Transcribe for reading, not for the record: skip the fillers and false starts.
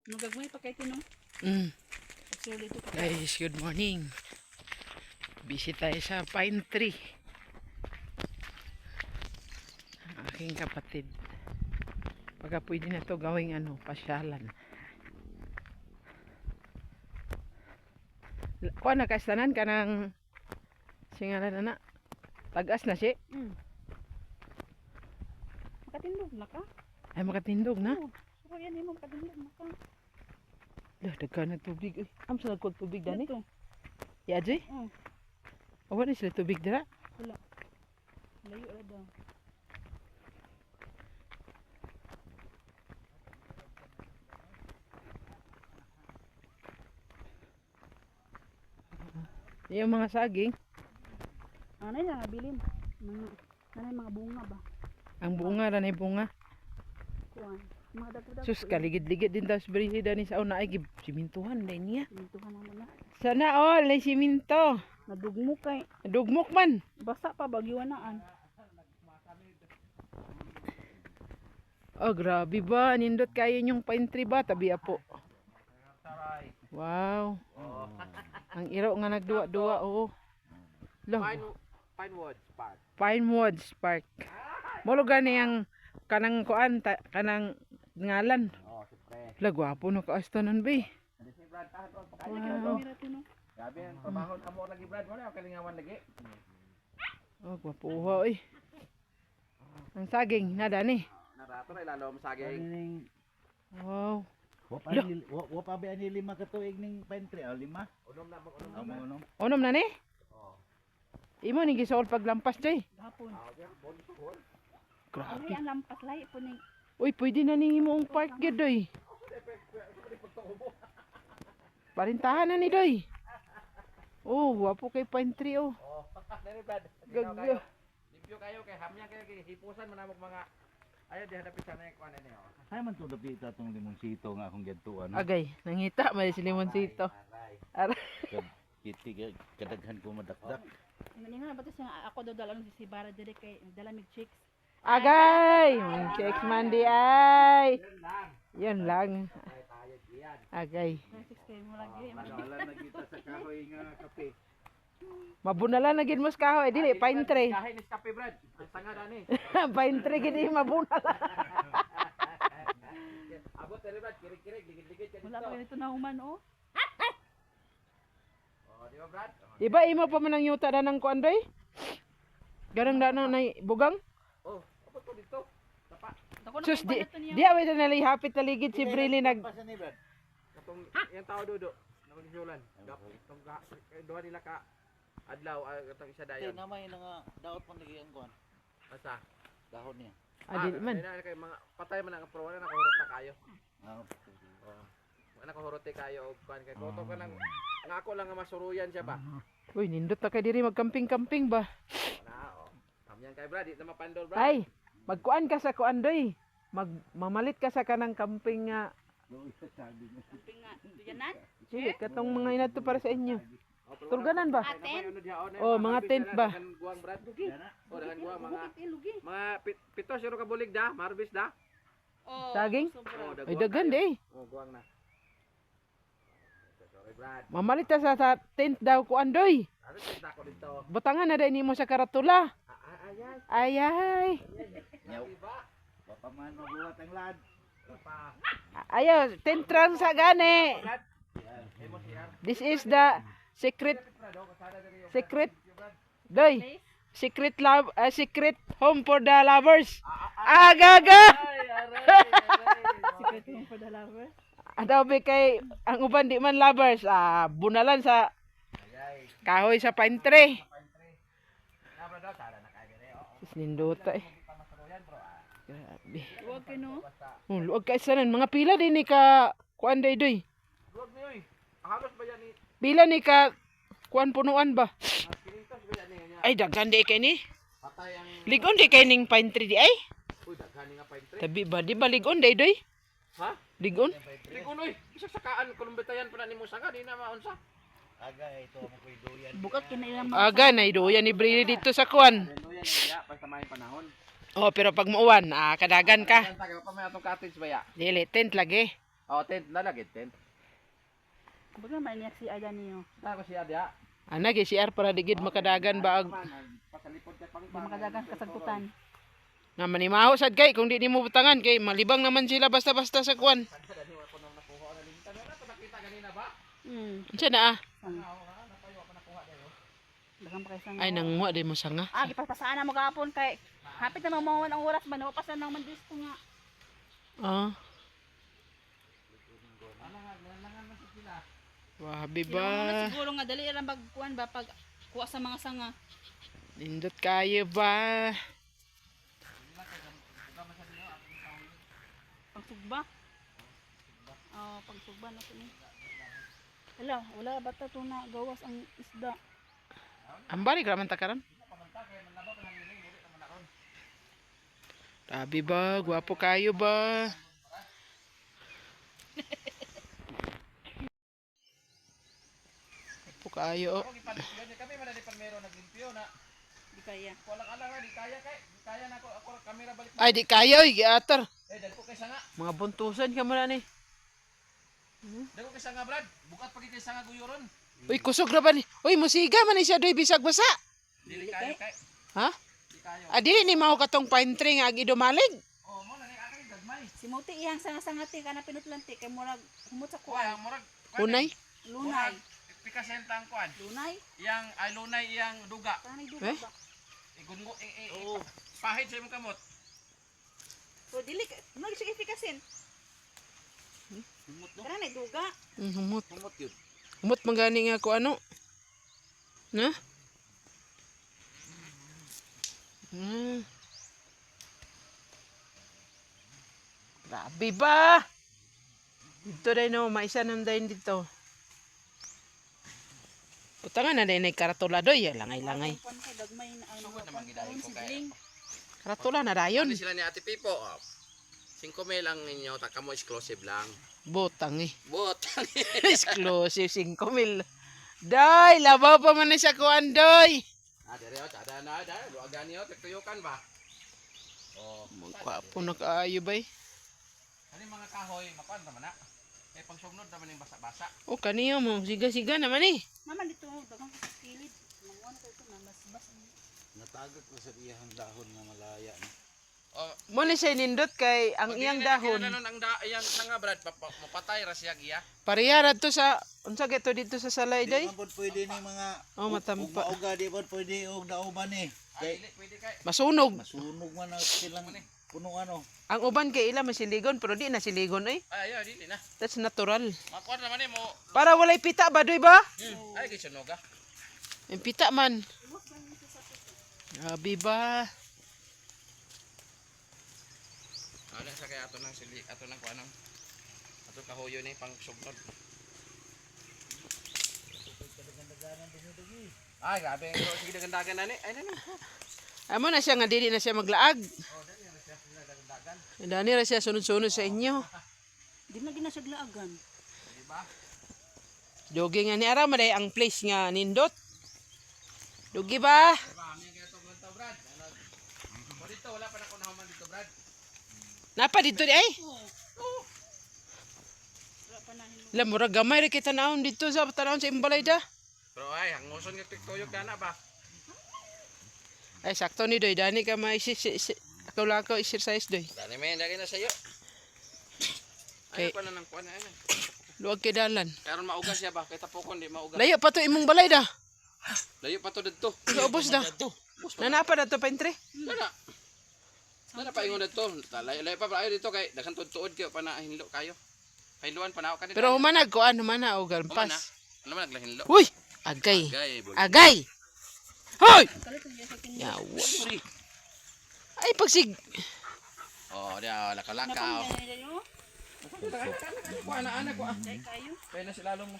Nagagmay pa kay tinong. Mm. Actually, ito pa. Guys, good morning. Busy tayo sa pine tree. Aking kapatid. Pagka pwede na to gawing pasyalan. Kuha na kastanan ka ng singalan na. Tagas na siya. Makatindog na ka? Ay makatindog na. Oo. So, yan mo, makatindog na ka. Lah, daghan na tubig. Ay, am sa nagkog tubig dani. Ito. Ya, Jay? Oo. Awan na sila tubig dira. Wala. Layo na daw. Yung mga saging, Ano yung nabilin? Mga bunga ba? ang bunga ra na bunga. Kuan. Mga dato-dato. Sus, kaligid-ligid din daw sa brihida ni sa una ay simintuhan din niya. Mintuhan na muna. Sana all ay siminto. Nadugmo kay. Dugmok man. Basa pa bagyuanaan. Oh, grabe ba? Nindot kayo yung pine tree ba? Tabi apo. Wow. Ang iro nga nagduwa-duwa, oh. Lang. Pinewood Park. Pinewoods Park. Molo gani ang kanang kuan kanang ngalan. Oh, siyempre. La gwapo no kaasta nun be. Ano si Brad? Tahan ko. Ay, kaya kamera tinong. Grabe ang pamahon amo lagi Brad. Wala kalingawan lagi. Oh, gwapo oy. Ang saging nada ni. Narato na ilalo mo saging. Wow. Wa pa ba ani 5 ka tuig ning pine tree? 5? Unom na mag-unom. Unom. Onom na ni? Oh. Imo ni gisaol paglampas jay. Hapon. Bon. Grabe. Ay, ang lampas lahi po ni. Uy, pwede na ni imo ang park gyud doy. Parintahan na ni doy. Oh, gwapo kay pine tree oh. Oh. Dali Brad. Gagyo. Limpyo kayo kay hamya kayo kay hipusan man amok mga ayo di hadapit sa nek kuan ni oh. Ay man to dapat tatong limonsito nga akong gadtuan. Agay, nangita may si Limoncito. Aray. Ara. Kiti kadaghan ko madakdak. Ngayon nga, bato siya ako daw dalan si Bara dire kay dalamig chicks. Agay! Checks man di ay. Yun lang. Ay tayo diyan. Agay. Chicks kay mo lagi. Wala na kita sa kahoy nga kape. Mabunala na gid mos kahoy dili pine tree. Kahay ni kape Brad. Ang tanga dani. Pine tree gid mabunala. Abot dali Brad, kirig-kirig, ligid-ligid ka Wala dito. pa dito na human oh. Oh, di ba Brad? Di ba imo pa man ang yuta na ng kuan doy? Garang dano na bugang? Oh, abot ko dito. Tapa. Ako na Sus kung di pala to niya. di away na nalihapit taligid si Briley nag Pasa ni Brad. Katong yung tao dodo. Naman siulan. Katong doha nila ka adlaw katong isa Kay dayon. namay na nga daot man lagi ang kuan. Basta. Dahon niya. adil man. Na kay mga patay man ang pro na nakahurot na kayo. Ah, Oh. Mga nakahurote kayo og kuan kay koto ka lang. Nga ako lang nga masuruyan siya ba. Uy, nindot ta kay diri magkamping-kamping ba? Na oh. Kamyan kay Brad, di na mapandol Brad. Ay, magkuan ka sa kuan doy. Mamalit ka sa kanang camping nga. Pinga. Diyanan. Sige, katong mga inato para sa inyo. pero Turganan ba? Aten. Oh, mga tent ba? Dagan guwang Brad. Oh, dagan guwang mga Lugi. pito siro ka bulig da, marbis da. Oh. Saging? sobra. Oh, Ay daghan di. Oh, guwang na. Sorry Brad. Mamalit ta sa tent daw kuan doy. Ano sa ako dito? Butangan na dai nimo sa karatula. Ay. Ayay. Yaw. Wa pa man mabuhat ang lad. Pa. Ayaw, tent trunk sa gani. This is the secret doy. Secret love, secret home for the lovers. Agaga. Secret mo for the lover. Adaw be kay ang uban di man lovers. Bunalan sa kahoy sa pine tree. Sis nindota eh. Grabe. Huwag ka no. Luwag ka isanan. Mga pila din ni ka kuan day doy. Luwag niyo eh. Halos ba yan ni? Pila ni ka kuan punuan ba? Kinitas ba yan niya? Ay daghan di kay ni. Patay ang... Ligon di kay ning pine tree di ay. Uy, daghan nga pine tree. Tabi ba di ba ligon day doy? Ha? Ligon? Ligon oy. Isa sakaan kulumbitayan pa na nimo saka di na maunsa. Aga ito mo koy duyan. Bukat kinailang Aga na iduyan ni Briley dito sa kuan. Ano yan ya basta may panahon. Oh, pero pag muuwan, kadagan ka. Tagaw pa may atong cottage ba ya? Dili tent lagi. Oh, tent na lagi tent. Baga may niyak si Ada niyo. Na ko siya dia. Ana gi CR para digid makadagan ba ag Pasalipod ka pang Di makadagan kasagputan. nga manimaho sad kay kung di nimo butangan kay malibang naman sila basta-basta sa kwan. Unsa na ah? Dagang pa kay sang. Ay nangwa di mo sanga. Ah, gipaspasan na mo gapon kay hapit na mamawan ang oras ba nawapas na naman dis ko nga. Ah. Wabi Sila ba? mga siguro nga dali ra magkuan ba pag kuha sa mga sanga. Nindot kayo ba? Pagsugba. Oh, pagsugba na to ni. Wala bata to na gawas ang isda. Ambari ka man takaran? Tabi ba? Gwapo kayo ba? Gwapo kayo. Kami man di pamero naglimpyo na. Di kaya. Wala ka di kaya kay. Di kaya na ako kamera balik. Ay di kayo oy, giatar. Dagko kay sanga. Mga buntusan ka man ni. Dagko kay sanga brad. Bukat pag kay sanga guyuron. Uy, kusog na ba ni? Uy, musiga man ni siya doy bisag basa. Dili kayo kay. Ha? Di kayo. Ah, dili ni mao katong pine tree nga gidumalig. Oh, mo na ni akay gagmay. Si Muti iyang sanga-sangati kana pinutlanti kay murag humot sa Kuya, kuan. murag. Unay? Lunay. Pikasen tang kuan. Lunay? Yang ay lunay iyang duga. Kanay Eh? duga ba? Igungo pahid sa imong kamot. So dili mo siya ifikasin. Kanay duga. Humot. Humot yun. Humot mangani nga ko ano? Na? Grabe ba? Dito dahil no, maisa nam dahil dito. Utangan na dahil na karatula doy, langay-langay. Kuan kay gagmay na ang Sugod naman gidayon ko kay. sidling. Karatula na dayon. Ano sila ni Ate Pipo? 5 lang ninyo, taka mo exclusive lang. Botang eh. Bot. Exclusive 5,000. Doy, labaw pa man na siya kuan doy. Dire o, tada na, luagan niyo, tuyukan ba? Oh, Magkwapo na kaayo bay. ano yung mga kahoy, makuan naman na. Eh, pang sugnod naman yung basa-basa. O kaniyo mo, siga-siga naman eh. Mama dito dagang ko sa kilid. Manguan ko ito na mas bas. Natagak ko sa iyang dahon nga malaya. Oh, Mo na siya nindot kay ang iyang dahon. Iyang nga brad, mapatay ra siya giya. Parehara to sa unsa geto dito sa salay Di day? man po pwede ni mga Oh, matampa. ug mauga di man pwede og nauban ni. Ay, Kay dili, pwede kay. Masunog. masunog man ang silang puno ano. Ang uban kay ila masiligon pero di na siligon eh. Ay, dili na. That's natural. Makuan naman mo. Para walay pita ba doy ba? Ay, gisunoga. Yung pita man. Grabe ba? Ano sa kaya ato ng sili, ato ng kuanang. Ato kahoyo ni pang sugnod. Ay, grabe. Sige dagandagan na ni. Ay, nani. Amo na siya nga dili na siya maglaag. Oh, dali na siya dagandagan. Dani ra siya sunod-sunod sa inyo. Di na ginasaglaagan. Di ba? Dogi nga ni ara maday ang place nga nindot. Dogi ba? Di ba? Ami kaya to ganto, Brad. Ano? Dito wala pa na kunahuman dito, Brad. Napa dito di ay? Wala pa na hilo. Lam murag gamay ra kita naon dito sa tanawon sa imbalay da. Pero ay, hanguson nga tiktuyok na ba? Ay sakto ni doy dani ka may ako lang ko exercise doy. Dani may lagi na sa iyo. Okay. Ay, pa na nang kuan ay. Luwag kay dalan. Karon maugas siya ba? Kay tapokon di maugas. Layo pa to imong balay da. Layo pa to didto. Ubos da. Nanapa na to paintre. Dana. Dana pa ingon dito. Layo pa ayo dito kay daghan tuod kayo pa na hinlo kayo. Hinluan pa na ako kanina. Pero humanag ko ano man o Humana. galpas. Ano man naglahinlo? Uy, agay. Gay, bol. Agay. Hoy! Kalit ang yasa kin. Yawa. Sorry. Ay pagsig. Oh, dia laka-laka. Napamilya niyo. Kuha na anak ko ah. Dai kayo. Kaya na si lalo mo.